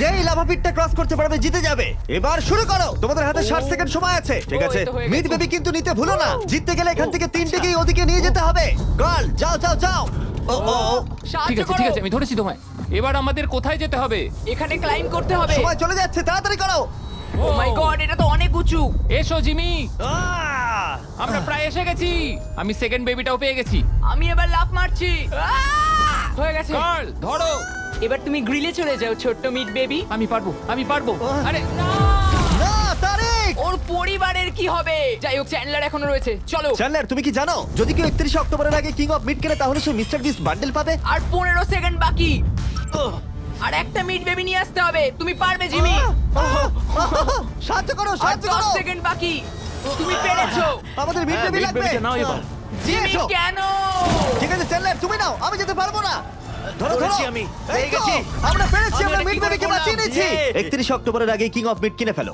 যেই lava পিটটা cross করতে পারবে জিতে যাবে। এবার শুরু করো, তোমাদের হাতে 60 সেকেন্ড সময় আছে। ঠিক ও, আছে, এই তো হয়ে মিড গেছে। বেবি কিন্তু নিতে ভুলো না। জিততে গেলে এখান থেকে তিনটেকেই ওদিকে নিয়ে যেতে হবে। গার্ল যাও যাও যাও। ও ও ও, ঠিক আছে ঠিক আছে, আমি ধরেছি তোমায়। এবার আমাদের কোথায় যেতে হবে? এখানে ক্লাইম্ব করতে হবে। সময় চলে যাচ্ছে, তাড়াতাড়ি করো। ও মাই গড, এটা তো অনেক উঁচু। এসো জিমি, আহ! আমরা প্রায় এসে গেছি। আমি সেকেন্ড বেবিটাও পেয়ে গেছি। আমি এবার লাফ মারছি। হয়ে গেছে। কার্ল ধরো। এবার তুমি গ্রিলে চলে যাও, ছোট্ট মিট বেবি। আমি পারবো, আমি পারবো। আরে না! না তারিক। ওর পরিবারের কি হবে? যাই হোক, চ্যান্ডলার এখনো রয়েছে, চলো। চ্যান্ডলার, তুমি কি জানো যদি কেউ 31 অক্টোবরের আগে কিং অফ মিড কেনে তাহলে সে মিস্টার বিস্ট বান্ডেল পাবে? আর 15 সেকেন্ড বাকি। আর একটা মিট বেবি নিয়ে আসতে হবে। তুমি পারবে জিমি। সাহায্য করো, আর সাহায্য 10 করো। সেকেন্ড বাকি। তুমি পেরেছো। আমাদের মিড বেবি লাগবে। নাও এবার। জিমি এসো। কেন? ঠিক আছে চ্যান্ডলার, তুমি নাও, আমি যেতে পারবো না। ধরো ধরো, ধরেছি আমি, এই পেয়ে তো, গেছি। আমরা পেরেছি, আমি আমরা এটা মিড কি করে বেবিকে করলাম? বাঁচিয়ে নিয়েছি। Yay! 31 অক্টোবরের আগে কিং অফ মিড কিনে ফেলো।